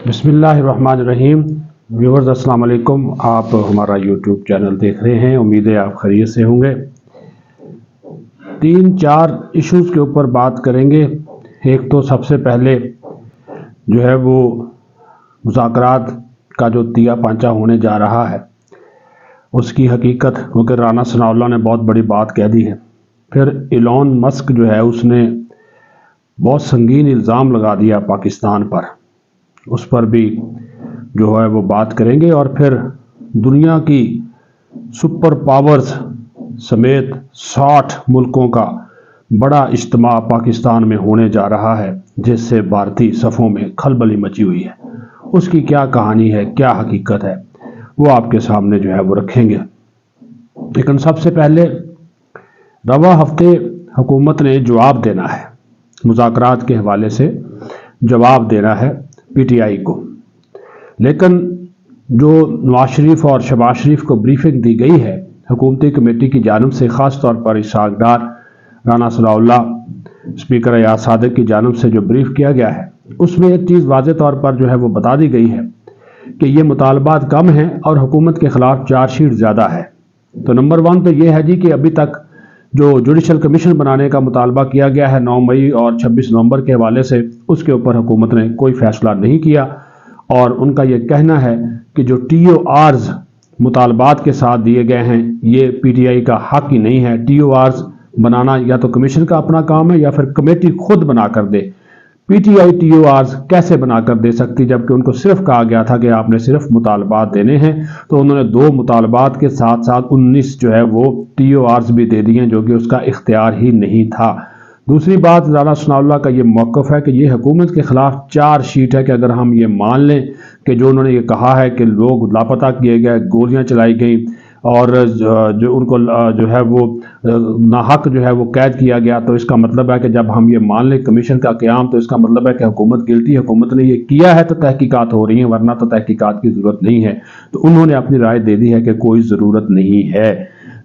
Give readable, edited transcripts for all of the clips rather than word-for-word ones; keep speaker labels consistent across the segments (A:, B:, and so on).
A: बिस्मिल्लाहिर्रहमानिर्रहीम। व्यूअर्स अस्सलाम वालेकुम। आप हमारा यूट्यूब चैनल देख रहे हैं, उम्मीद है आप खैरियत से होंगे। 3-4 इश्यूज़ के ऊपर बात करेंगे। एक तो सबसे पहले जो है वो मुज़ाकरात का जो तिया पांचा होने जा रहा है उसकी हकीकत, क्योंकि राना सनाउल्लाह ने बहुत बड़ी बात कह दी है। फिर इलॉन मस्क जो है उसने बहुत संगीन इल्ज़ाम लगा दिया पाकिस्तान पर, उस पर भी जो है वो बात करेंगे। और फिर दुनिया की सुपर पावर्स समेत 60 मुल्कों का बड़ा इज्तिमा पाकिस्तान में होने जा रहा है, जिससे भारतीय सफ़ों में खलबली मची हुई है। उसकी क्या कहानी है, क्या हकीकत है, वो आपके सामने जो है वो रखेंगे। लेकिन सबसे पहले रवा हफ्ते हुकूमत ने जवाब देना है, मुज़ाकरात के हवाले से जवाब देना है पीटीआई को। लेकिन जो नवाज शरीफ और शहबाज शरीफ को ब्रीफिंग दी गई है हुकूमती कमेटी की जानिब से, ख़ास तौर पर इशाक़दार राना सनाउल्लाह, स्पीकर अयाज सादिक की जानिब से जो ब्रीफ किया गया है, उसमें एक चीज़ वाज़े तौर पर जो है वो बता दी गई है कि ये मुतालबात कम हैं और हुकूमत के ख़िलाफ़ चार्जशीट ज़्यादा है। तो नंबर 1 तो ये है जी कि अभी तक जो जुडिशल कमीशन बनाने का मुतालबा किया गया है 9 मई और 26 नवंबर के हवाले से, उसके ऊपर हुकूमत ने कोई फ़ैसला नहीं किया। और उनका ये कहना है कि जो TORs मुतालबात के साथ दिए गए हैं, ये पीटीआई का हक ही नहीं है। TORs बनाना या तो कमीशन का अपना काम है या फिर कमेटी खुद बना कर दे। पीटीआई TORs कैसे बना कर दे सकती, जबकि उनको सिर्फ कहा गया था कि आपने सिर्फ मुतालबात देने हैं। तो उन्होंने 2 मुतालबात के साथ साथ 19 जो है वो TORs भी दे दिए, जो कि उसका इख्तियार ही नहीं था। दूसरी बात, राना सनाउल्लाह का ये मौक़िफ़ है कि ये हुकूमत के ख़िलाफ़ चार्जशीट है कि अगर हम ये मान लें कि जो उन्होंने ये कहा है कि लोग लापता किए गए, गोलियां चलाई गई और जो उनको जो है वो नाहक जो है वो कैद किया गया, तो इसका मतलब है कि जब हम ये मान लें कमीशन का क़याम, तो इसका मतलब है कि हुकूमत गिल्टी है, हुकूमत ने ये किया है तो तहकीकात हो रही हैं, वरना तो तहकीकात की ज़रूरत नहीं है। तो उन्होंने अपनी राय दे दी है कि कोई ज़रूरत नहीं है।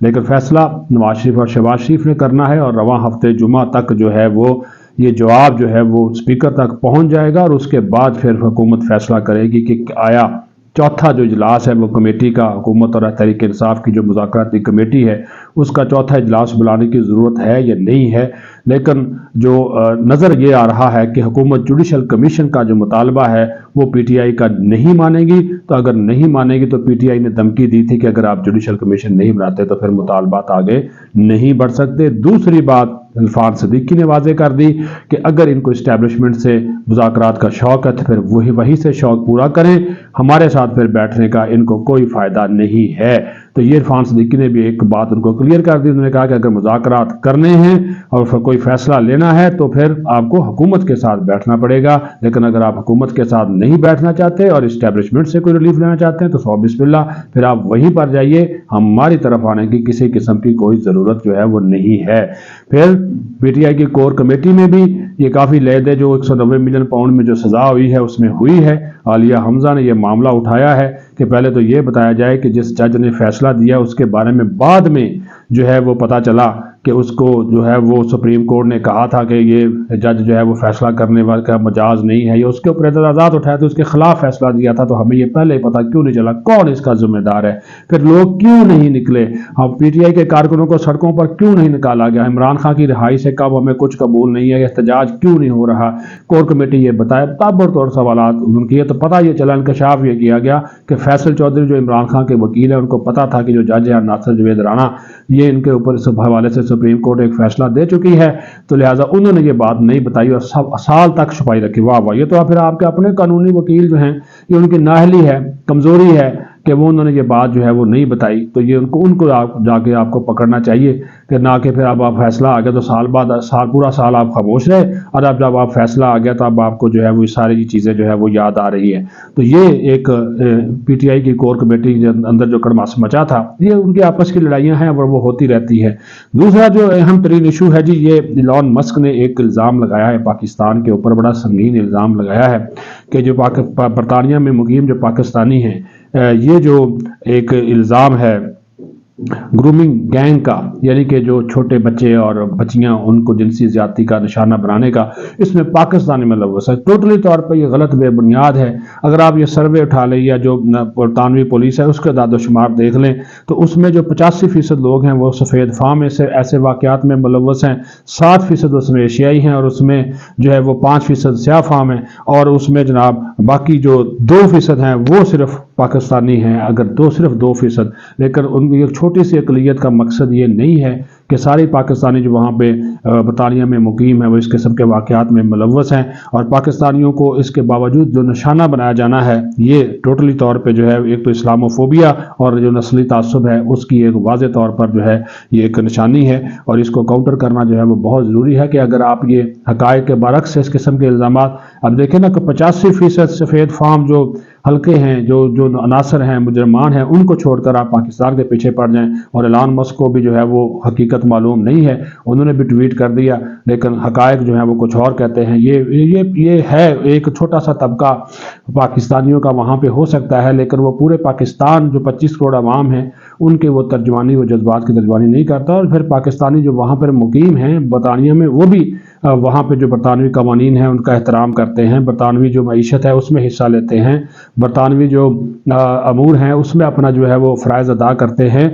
A: लेकिन फ़ैसला नवाज शरीफ और शहबाज शरीफ ने करना है और रवां हफ्ते जुमा तक जो है वो ये जवाब जो है वो स्पीकर तक पहुंच जाएगा और उसके बाद फिर हुकूमत फ़ैसला करेगी कि आया चौथा जो इजलास है वो कमेटी का, हुकूमत और तहरीक इंसाफ की जो मुज़ाकराती कमेटी है, उसका चौथा इजलास बुलाने की ज़रूरत है या नहीं है। लेकिन जो नज़र ये आ रहा है कि हुकूमत जुडिशल कमीशन का जो मुतालबा है वो पीटीआई का नहीं मानेगी। तो अगर नहीं मानेगी तो पीटीआई ने धमकी दी थी कि अगर आप जुडिशल कमीशन नहीं बनाते तो फिर मुतालबात आगे नहीं बढ़ सकते। दूसरी बात इरफान सिद्दीकी ने वाज़े कर दी कि अगर इनको इस्टेब्लिशमेंट से मुज़ाकरात का शौक़ है तो फिर वही से शौक़ पूरा करें, हमारे साथ फिर बैठने का इनको कोई फ़ायदा नहीं है। तो ये इरफान सिद्दीकी ने भी एक बात उनको क्लियर कर दी। उन्होंने कहा कि अगर मुज़ाकरात करने हैं और फिर कोई फ़ैसला लेना है तो फिर आपको हुकूमत के साथ बैठना पड़ेगा। लेकिन अगर आप हुकूमत के साथ नहीं बैठना चाहते और इस्टेब्लिशमेंट से कोई रिलीफ लेना चाहते हैं तो सौ बिस्मिल्लाह, फिर आप वहीं पर जाइए, हमारी तरफ आने की किसी किस्म की कोई ज़रूरत जो है वो नहीं है। फिर पीटीआई की कोर कमेटी में भी ये काफ़ी लेद है। जो 190 मिलियन पाउंड में जो सज़ा हुई है उसमें हुई है। आलिया हमजा ने यह मामला उठाया है कि पहले तो ये बताया जाए कि जिस जज ने फैसला दिया उसके बारे में बाद में जो है वो पता चला कि उसको जो है वो सुप्रीम कोर्ट ने कहा था कि ये जज जो है वो फैसला करने वाला का मजाज नहीं है, ये उसके ऊपर एतराज़ात उठाया तो उसके खिलाफ फैसला दिया था। तो हमें ये पहले ही पता क्यों नहीं चला, कौन इसका जिम्मेदार है? फिर लोग क्यों नहीं निकले? हम पीटीआई के कारकुनों को सड़कों पर क्यों नहीं निकाला गया? इमरान खान की रिहाई से कब हमें कुछ कबूल नहीं है, एहतजाज क्यों नहीं हो रहा? कोर कमेटी ये बताए, ताबड़तोड़ सवाल उनकी। तो पता ये चला, इंकशाफ ये किया गया कि फैसल चौधरी जो इमरान खान के वकील है, उनको पता था कि जो जज है नासिर जवेद राणा, ये इनके ऊपर इस हवाले से सुप्रीम कोर्ट एक फैसला दे चुकी है, तो लिहाजा उन्होंने ये बात नहीं बताई और साल तक छुपाई रखी। वाह वाह, ये तो फिर आपके अपने कानूनी वकील जो हैं, ये उनकी नाअहली है, कमज़ोरी है कि वो उन्होंने ये बात जो है वो नहीं बताई। तो ये उनको आप जाके आपको पकड़ना चाहिए कि ना कि फिर अब आप फैसला आ गया तो साल बाद पूरा साल आप खामोश रहे और अब जब आप फैसला आ गया तो अब आपको जो है वो सारी चीज़ें जो है वो याद आ रही है। तो ये एक पीटीआई की कोर कमेटी के अंदर जो कड़मास मचा था, ये उनकी आपस की लड़ाइयाँ हैं और वो होती रहती है। दूसरा जो अहम तरीन इशू है जी, ये इलॉन मस्क ने एक इल्ज़ाम लगाया है पाकिस्तान के ऊपर, बड़ा संगीन इल्ज़ाम लगाया है कि जो बरतानिया में मुकीम जो पाकिस्तानी हैं, ये जो एक इल्ज़ाम है ग्रूमिंग गैंग का, यानी कि जो छोटे बच्चे और बच्चियां उनको जिनसी ज्यादती का निशाना बनाने का, इसमें पाकिस्तानी मुलव्वस है। टोटली तौर पर यह गलत बेबुनियाद है। अगर आप ये सर्वे उठा लें या जो बरतानवी पुलिस है उसके दादोशुमार देख लें तो उसमें जो 85% लोग हैं वो सफ़ेद फाम में से ऐसे वाक़यात में मुलव्वस हैं, 7% उसमें एशियाई हैं और उसमें जो है वो 5% स्याह फाम है, और उसमें जनाब बाकी जो 2% हैं वो सिर्फ पाकिस्तानी हैं, अगर सिर्फ 2%। लेकिन उनकी एक छोटी सी अक़लियत का मकसद ये नहीं है कि सारे पाकिस्तानी जो वहाँ पे बरतानिया में मुकीम है वो इस किस्म के वाक़यात में मुलव्वस हैं, और पाकिस्तानियों को इसके बावजूद जो निशाना बनाया जाना है ये टोटली तौर पे जो है एक तो इस्लामोफोबिया और जो नस्ली तासुब है उसकी एक वाज़े तौर पर जो है ये एक निशानी है, और इसको काउंटर करना जो है वो बहुत ज़रूरी है कि अगर आप ये हक़ाइक़ के बरक्स इस किस्म के इल्ज़ामात, अब देखें ना कि 85% सफ़ेद फाम जो हल्के हैं, जो अनासर हैं, मुजरमान हैं, उनको छोड़कर आप पाकिस्तान के पीछे पड़ जाएं। और एलान मस्क को भी जो है वो हकीकत मालूम नहीं है, उन्होंने भी ट्वीट कर दिया, लेकिन हक़ाइक़ जो है वो कुछ और कहते हैं। ये है एक छोटा सा तबका पाकिस्तानियों का वहाँ पे हो सकता है, लेकिन वो पूरे पाकिस्तान जो 25 करोड़ आवाम हैं उनके वो तर्जमानी, वो जज्बात की तर्जमानी नहीं करता। और फिर पाकिस्तानी जो वहाँ पर मुकीम हैं बरतानिया में वो भी वहाँ पे जो बरतानवी कवानीन हैं उनका एहतराम करते हैं, बरतानवी जो मईशत है उसमें हिस्सा लेते हैं, बरतानवी जो अमूर हैं उसमें अपना जो है वो फ़राइज़ अदा करते हैं।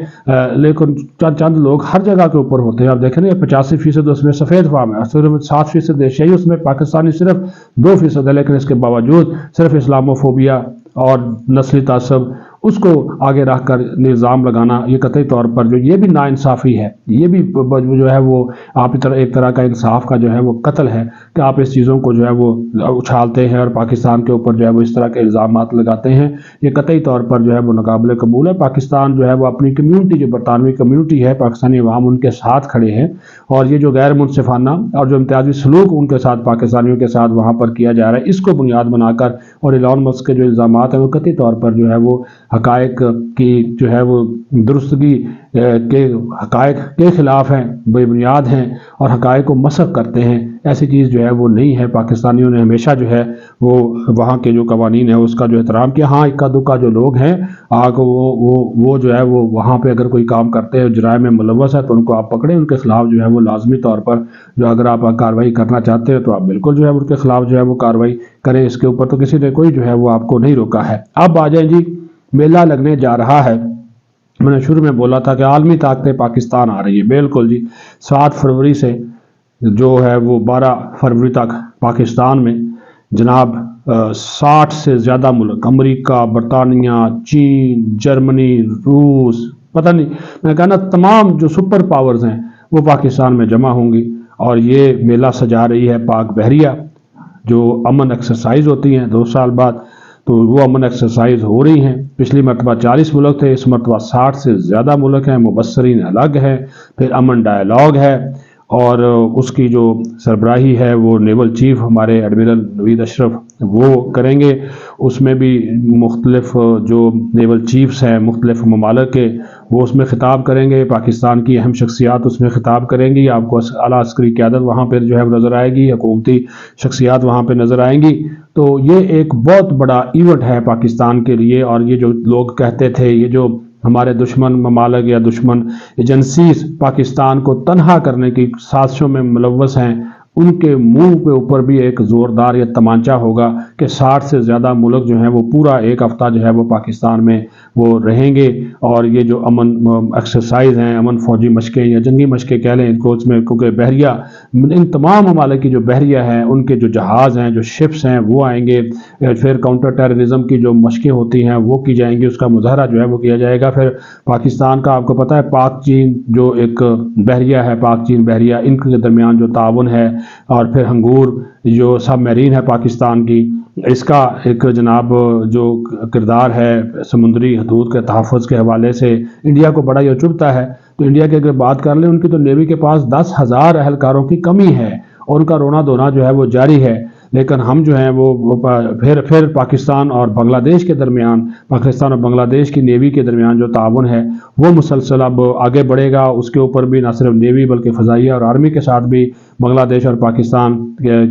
A: लेकिन चंद लोग हर जगह के ऊपर होते हैं। आप देखें ना 85% उसमें सफ़ेद फाम है, सिर्फ 7% एशियाई, उसमें पाकिस्तानी सिर्फ 2% है, लेकिन इसके बावजूद सिर्फ इस्लामोफोबिया और नस्ली तासब उसको आगे रख कर निज़ाम लगाना ये कतई तौर पर जो ये भी नाइंसाफ़ी है, ये भी जो है वो आप एक तरह का इंसाफ का जो है वो कत्ल है कि आप इस चीज़ों को जो है वो उछालते हैं और पाकिस्तान के ऊपर जो है वो इस तरह के इल्ज़ामात लगाते हैं। ये कतई तौर पर जो है वो नाकाबिले कबूल है। पाकिस्तान जो है वो अपनी कम्यूनिटी, जो बरतानवी कम्यूनिटी है, पाकिस्तानी अवाम उनके साथ खड़े हैं, और ये जो गैर मुनसिफाना और जो इम्तियाजी सलूक उनके साथ पाकिस्तानियों के साथ वहाँ पर किया जा रहा है, इसको बुनियाद बनाकर और एलान मस्क के जो इल्ज़ामात हैं वो कतई तौर पर जो है वो हक़ाइक़ की जो है वो दुरुस्तगी के हक़ाइक़ के ख़िलाफ़ हैं, बेबुनियाद हैं और हक़ाइक़ को मसख़ करते हैं। ऐसी चीज़ जो है वो नहीं है। पाकिस्तानियों ने हमेशा जो है वो वहाँ के जो कवानीन है उसका जो एहतराम किया। हाँ, इक्का दुक्का जो लोग हैं वो जो है वो वहाँ पे अगर कोई काम करते हैं, जुराए में मुलव्वस है, तो उनको आप पकड़ें, उनके ख़िलाफ़ जो है वो लाजमी तौर पर जो अगर आप कार्रवाई करना चाहते हैं तो आप बिल्कुल जो है उनके ख़िलाफ़ जो है वो कार्रवाई करें। इसके ऊपर तो किसी ने कोई जो है वो आपको नहीं रोका है। अब आ जाए जी, मेला लगने जा रहा है। मैंने शुरू में बोला था कि आलमी ताकतें पाकिस्तान आ रही है। बिल्कुल जी, 7 फरवरी से जो है वो 12 फरवरी तक पाकिस्तान में जनाब 60 से ज़्यादा मुल्क, अमेरिका, बरतानिया, चीन, जर्मनी, रूस, पता नहीं, मैं कहना तमाम जो सुपर पावर्स हैं वो पाकिस्तान में जमा होंगी। और ये मेला सजा रही है पाक बहरिया, जो अमन एक्सरसाइज होती हैं 2 साल बाद, तो वो अमन एक्सरसाइज हो रही हैं। पिछली मरतबा 40 मुल्क थे, इस मरतबा 60 से ज़्यादा मुल्क हैं। मुबस्सरीन अलग है, फिर अमन डायलॉग है, और उसकी जो सरबराही है वो नेवल चीफ हमारे एडमिरल नवीद अशरफ वो करेंगे। उसमें भी मुख्तलिफ जो नेवल चीफ्स हैं मुख्तलिफ ममालिक के, वो उसमें ख़िताब करेंगे। पाकिस्तान की अहम शख्सियात उसमें ख़िताब करेंगी। आपको आला अस्करी क़यादत वहाँ पर जो है नज़र आएगी, हुकूमती शख्सियात वहाँ पर नज़र आएंगी। तो ये एक बहुत बड़ा इवेंट है पाकिस्तान के लिए। और ये जो लोग कहते थे, ये जो हमारे दुश्मन ममालिक या दुश्मन एजेंसीज पाकिस्तान को तनहा करने की साजिशों में मुलव्वस हैं, उनके मुंह के ऊपर भी एक ज़ोरदार या तमांचा होगा कि 60 से ज़्यादा मुल्क जो हैं वो पूरा एक हफ़्ता जो है वो पाकिस्तान में वो रहेंगे। और ये जो अमन एक्सरसाइज हैं, अमन फ़ौजी मशक़ें या जंगी मशक़ें कह लें इनको, उसमें क्योंकि बहरिया, इन तमाम ममालिक की जो बहरिया हैं उनके जो जहाज़ हैं, जो शिप्स हैं वो आएंगे। फिर काउंटर टेररिज्म की जो मशक़ें होती हैं वो की जाएंगी, उसका मुज़ाहरा जो है वो किया जाएगा। फिर पाकिस्तान का आपको पता है पाक चीन जो एक बहरिया है, पाक चीन बहरिया, इनके दरमियान जो ताउन है, और फिर हंगूर जो सब मरीन है पाकिस्तान की, इसका एक जनाब जो किरदार है समुद्री हदूद के तहफ़्फ़ुज़ के हवाले से इंडिया को बड़ा ही चुभता है। तो इंडिया की अगर बात कर लें, उनकी तो नेवी के पास 10,000 एहलकारों की कमी है और उनका रोना धोना जो है वो जारी है। लेकिन हम जो हैं वो फिर पाकिस्तान और बांग्लादेश के दरमियान, पाकिस्तान और बांग्लादेश की नेवी के दरमियान जो ताउन है वो मुसलसल अब आगे बढ़ेगा। उसके ऊपर भी ना सिर्फ नेवी बल्कि फ़ज़ाइया और आर्मी के साथ भी بنگلہ دیش اور پاکستان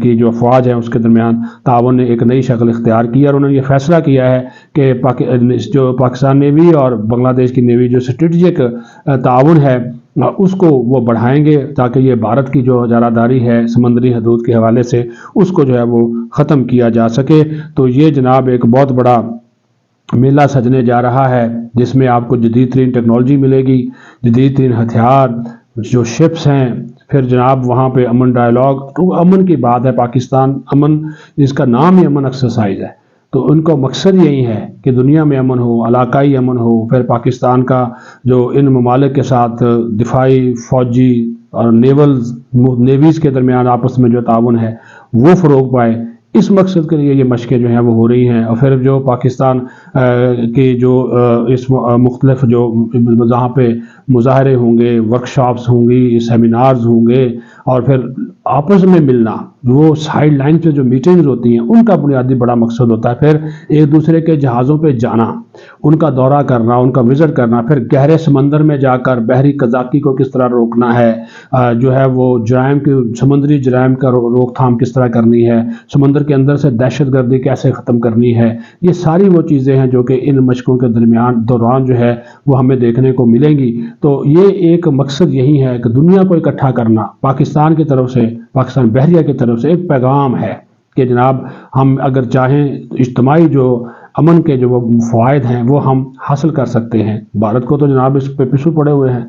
A: کی جو افواج ہیں اس کے درمیان تعاون نے ایک نئی شکل اختیار کی اور انہوں نے یہ فیصلہ کیا ہے کہ جو پاکستان نیوی اور بنگلہ دیش کی نیوی جو اسٹریٹجک تعاون ہے اس کو وہ بڑھائیں گے تاکہ یہ بھارت کی جو اجارہ ہے سمندری حدود کے حوالے سے اس کو جو ہے وہ ختم کیا جا سکے۔ تو یہ جناب ایک بہت بڑا میلہ سجنے جا رہا ہے جس میں آپ کو جدید ترین ٹیکنالوجی ملے گی، جدید ترین ہتھیار، جو شپس ہیں، پھر جناب وہاں پہ امن ڈائیلاگ، تو امن کی بات ہے، پاکستان امن، اس کا نام ہی امن ایکسرسائز ہے، تو ان کا مقصد یہی ہے کہ دنیا میں امن ہو، علاقائی امن ہو، پھر پاکستان کا جو ان ممالک کے ساتھ دفاعی، فوجی اور نیویز کے درمیان آپس میں جو تعاون ہے وہ فروغ پائے، اس مقصد کے لیے یہ مشقیں جو ہیں وہ ہو رہی ہیں۔ اور پھر جو پاکستان کی جو اس مختلف جو جہاں پہ مظاہرے ہوں گے، ورکشاپس ہوں گی، سیمینارز ہوں گے، اور پھر آپس میں ملنا، وہ سائیڈ لائن پہ جو میٹنگز ہوتی ہیں ان کا بنیادی بڑا مقصد ہوتا ہے، پھر ایک دوسرے کے جہازوں پہ جانا، ان کا دورہ کرنا، ان کا وزٹ کرنا، پھر گہرے سمندر میں جا کر بحری قزاقی کو کس طرح روکنا ہے، جو ہے وہ جرائم کی، سمندری جرائم کا روک تھام کس طرح کرنی ہے، سمندر کے اندر سے دہشت گردی کیسے ختم کرنی ہے، یہ ساری وہ چیزیں ہیں جو کہ ان مشقوں کے دوران جو ہے وہ ہمیں دیکھنے کو ملیں گی۔ تو یہ ایک مقصد یہی ہے کہ دنیا کو اکٹھا کرنا، پاکستان کی طرف سے، پاکستان بحریہ کی طرف سے ایک پیغام ہے کہ جناب ہم اگر چاہیں اجتماعی جو امن کے جو فوائد ہیں وہ ہم حاصل کر سکتے ہیں۔ بھارت کو تو جناب اس پہ پیچھے پڑے ہوئے ہیں،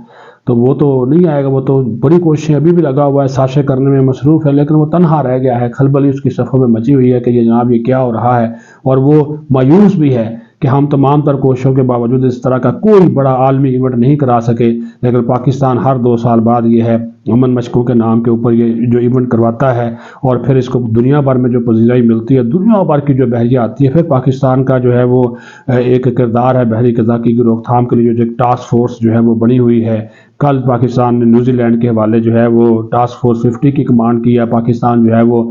A: تو وہ تو نہیں آئے گا، وہ تو بڑی کوششیں ابھی بھی لگا ہوا ہے، سازشیں کرنے میں مصروف ہے، لیکن وہ تنہا رہ گیا ہے، کھلبلی اس کی صفوں میں مچی ہوئی ہے کہ یہ جناب یہ کیا ہو رہا ہے، اور وہ مایوس بھی ہے کہ ہم تمام تر کوششوں کے باوجود اس طرح کا کوئی بڑا عالمی ایونٹ نہیں کرا سکے، لیکن پاکستان ہر 2 سال بعد یہ ہے امن مشقوں کے نام کے اوپر یہ جو ایونٹ کرواتا ہے، اور پھر اس کو دنیا بھر میں جو پذیرائی ملتی ہے، دنیا بھر کی جو بحریہ آتی ہے، پھر پاکستان کا جو ہے وہ ایک کردار ہے بحری قزاقی کی روک تھام کے لیے جو ایک ٹاسک فورس جو ہے وہ بنی ہوئی ہے۔ کل پاکستان نے نیوزی لینڈ کے حوالے جو ہے وہ ٹاسک فورس 50 کی کمانڈ کی ہے، پاکستان جو ہے وہ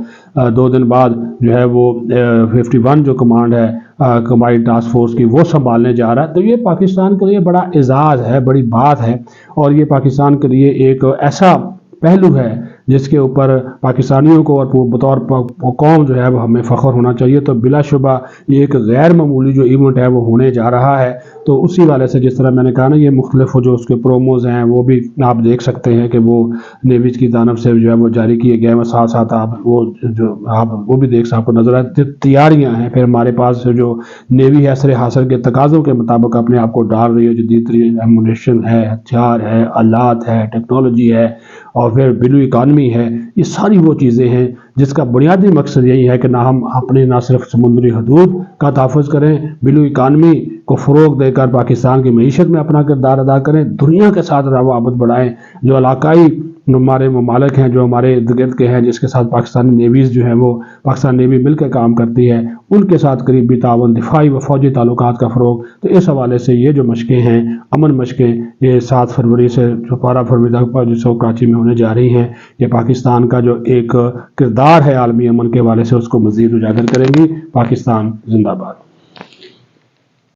A: 2 دن بعد جو ہے وہ 51 جو کمانڈ ہے کمبائنڈ ٹاسک فورس کی وہ سنبھالنے جا رہا ہے۔ تو یہ پاکستان کے لیے بڑا اعزاز ہے، بڑی بات ہے، اور یہ پاکستان کے لیے ایک ایسا پہلو ہے جس کے اوپر پاکستانیوں کو اور بطور قوم جو ہے وہ ہمیں فخر ہونا چاہیے۔ تو بلا شبہ یہ ایک غیر معمولی جو ایونٹ ہے وہ ہونے جا رہا ہے۔ تو اسی والے سے جس طرح میں نے کہا نا، یہ مختلف جو اس کے پروموز ہیں وہ بھی آپ دیکھ سکتے ہیں کہ وہ نیویز کی جانب سے جو ہے وہ جاری کیے گئے ہیں، ساتھ ساتھ آپ وہ بھی دیکھ سکتے، آپ کو نظر آئے تیاریاں ہیں۔ پھر ہمارے پاس جو نیوی ہے اثر حاصل کے تقاضوں کے مطابق اپنے آپ کو ڈال رہی ہے، جدید ترین ایمونیشن ہے، ہتھیار ہے، آلات ہے، ٹیکنالوجی ہے، اور پھر بلو اکانومی ہے۔ یہ ساری وہ چیزیں ہیں جس کا بنیادی مقصد یہی ہے کہ ہم اپنے نہ صرف سمندری حدود کا تحفظ کریں، بلو اکانومی کو فروغ دے کر پاکستان کی معیشت میں اپنا کردار ادا کریں، دنیا کے ساتھ روابط بڑھائیں، جو علاقائی ہمارے ممالک ہیں جو ہمارے ارد گرد کے ہیں جس کے ساتھ پاکستانی نیویز جو ہے وہ پاکستان نیوی مل کے کام کرتی ہے، ان کے ساتھ قریبی تعاون، دفاعی و فوجی تعلقات کا فروغ۔ تو اس حوالے سے یہ جو مشقیں ہیں، امن مشقیں، یہ 7 فروری سے 12 فروری تک جو کراچی میں ہونے جا رہی ہیں، یہ پاکستان کا جو ایک کردار ہے عالمی امن کے حوالے سے اس کو مزید اجاگر کریں گی۔ پاکستان زندہ باد۔